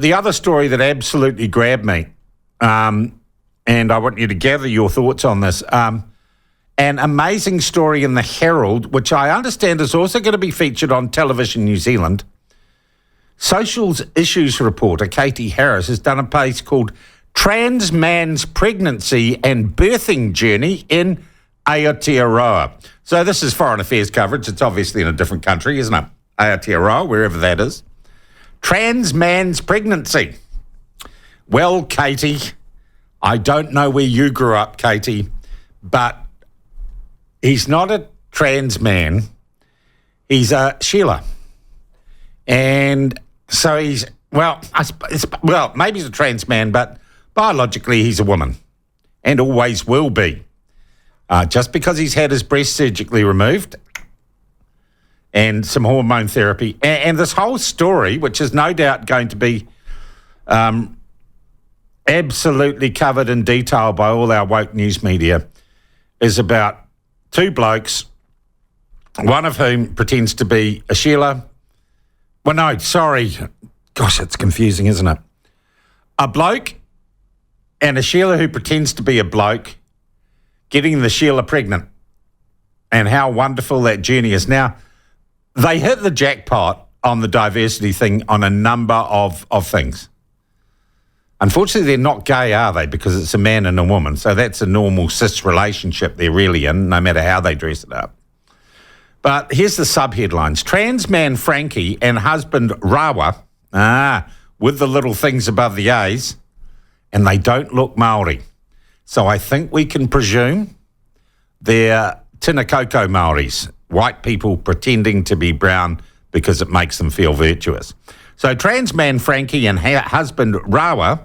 The other story that absolutely grabbed me, and I want you to gather your thoughts on this, an amazing story in the Herald, which I understand is also going to be featured on Television New Zealand. Social issues reporter Katie Harris has done a piece called Trans Man's Pregnancy and Birthing Journey in Aotearoa. So this is foreign affairs coverage. It's obviously in a different country, isn't it? Aotearoa, wherever that is. Trans man's pregnancy. Well, Katie, I don't know where you grew up, Katie, but he's not a trans man. He's a Sheila. And so he's, maybe he's a trans man, but biologically he's a woman and always will be. Just because he's had his breast surgically removed and some hormone therapy. And this whole story, which is no doubt going to be absolutely covered in detail by all our woke news media, is about two blokes, one of whom pretends to be a Sheila. Well, no, sorry. Gosh, it's confusing, isn't it? A bloke and a Sheila who pretends to be a bloke getting the Sheila pregnant, and how wonderful that journey is. Now, they hit the jackpot on the diversity thing on a number of things. Unfortunately, they're not gay, are they? Because it's a man and a woman. So that's a normal cis relationship they're really in, no matter how they dress it up. But here's the sub-headlines. Trans man Frankie and husband Rawa, with the little things above the A's, and they don't look Māori. So I think we can presume they're Tinakoko Māoris, white people pretending to be brown because it makes them feel virtuous. So trans man Frankie and husband Rawa.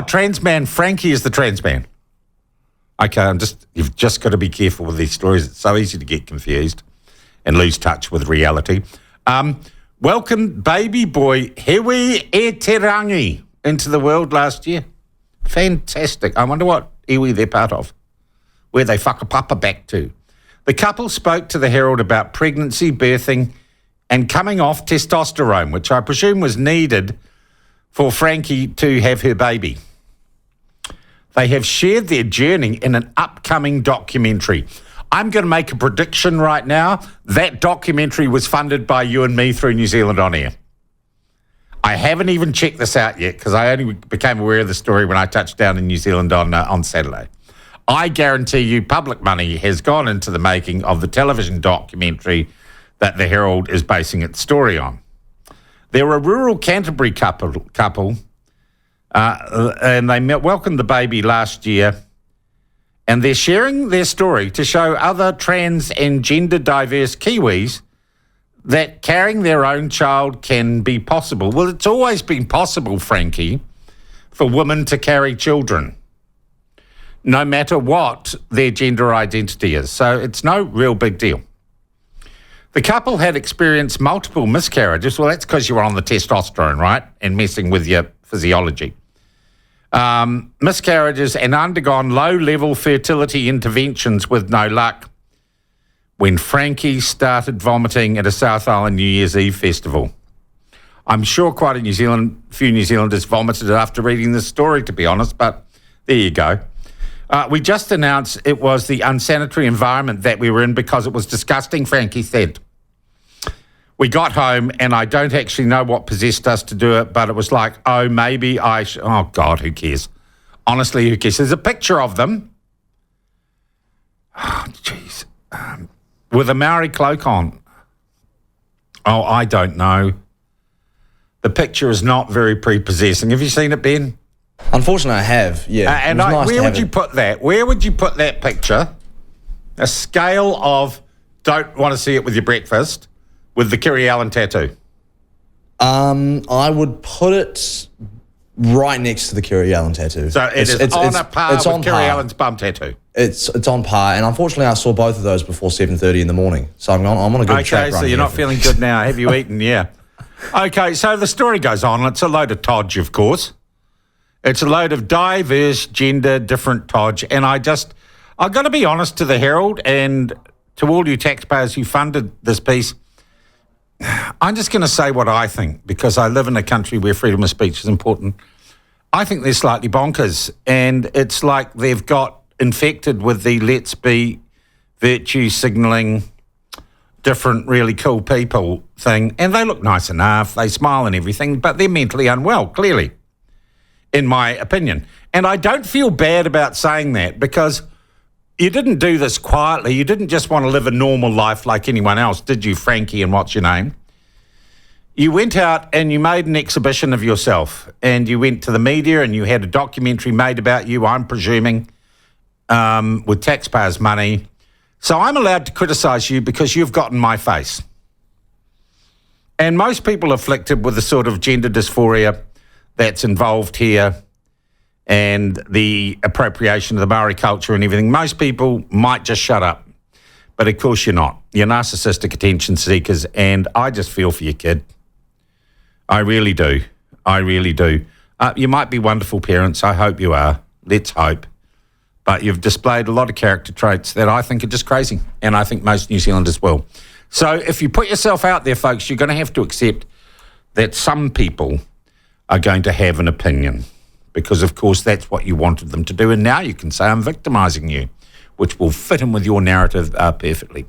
Trans man Frankie is the trans man. Okay, you've just got to be careful with these stories. It's so easy to get confused and lose touch with reality. Welcome baby boy Hewi Eterangi into the world last year. Fantastic. I wonder what iwi they're part of, where they whakapapa back to. The couple spoke to the Herald about pregnancy, birthing, and coming off testosterone, which I presume was needed for Frankie to have her baby. They have shared their journey in an upcoming documentary. I'm going to make a prediction right now. That documentary was funded by you and me through New Zealand On Air. I haven't even checked this out yet because I only became aware of the story when I touched down in New Zealand on Saturday. I guarantee you public money has gone into the making of the television documentary that the Herald is basing its story on. They're a rural Canterbury couple and they welcomed the baby last year, and they're sharing their story to show other trans and gender diverse Kiwis that carrying their own child can be possible. Well, it's always been possible, Frankie, for women to carry children, no matter what their gender identity is. So it's no real big deal. The couple had experienced multiple miscarriages. Well, that's because you were on the testosterone, right? And messing with your physiology. Miscarriages and undergone low-level fertility interventions with no luck when Frankie started vomiting at a South Island New Year's Eve festival. I'm sure quite a few New Zealanders vomited after reading this story, to be honest, but there you go. We just announced it was the unsanitary environment that we were in because it was disgusting, Frankie said. We got home and I don't actually know what possessed us to do it, but it was like, maybe I should. Oh, God, who cares? Honestly, who cares? There's a picture of them. Oh, jeez. With a Maori cloak on. Oh, I don't know. The picture is not very prepossessing. Have you seen it, Ben? Unfortunately, I have, yeah. Where would you put that? Where would you put that picture? A scale of don't want to see it with your breakfast with the Kiri Allen tattoo. I would put it right next to the Kiri Allen tattoo. So it's on a par with Kiri Allen's bum tattoo. It's on par, and unfortunately, I saw both of those before 7:30 in the morning. So I'm on a good track. Okay, so you're not feeling good now. Have you eaten? Yeah. Okay, so the story goes on. It's a load of todge, of course. It's a load of diverse, gender, different todge. And I've got to be honest to the Herald and to all you taxpayers who funded this piece, I'm just going to say what I think because I live in a country where freedom of speech is important. I think they're slightly bonkers, and it's like they've got infected with the let's be virtue signalling different really cool people thing, and they look nice enough, they smile and everything, but they're mentally unwell, clearly, in my opinion. And I don't feel bad about saying that because you didn't do this quietly. You didn't just want to live a normal life like anyone else, did you, Frankie, and what's your name? You went out and you made an exhibition of yourself, and you went to the media and you had a documentary made about you, I'm presuming, with taxpayers' money. So I'm allowed to criticise you because you've gotten my face. And most people afflicted with the sort of gender dysphoria that's involved here and the appropriation of the Maori culture and everything, most people might just shut up. But of course you're not. You're narcissistic attention seekers, and I just feel for your kid. I really do. I really do. You might be wonderful parents. I hope you are. Let's hope. But you've displayed a lot of character traits that I think are just crazy, and I think most New Zealanders will. So if you put yourself out there, folks, you're going to have to accept that some people are going to have an opinion because, of course, that's what you wanted them to do. And now you can say, I'm victimising you, which will fit in with your narrative perfectly.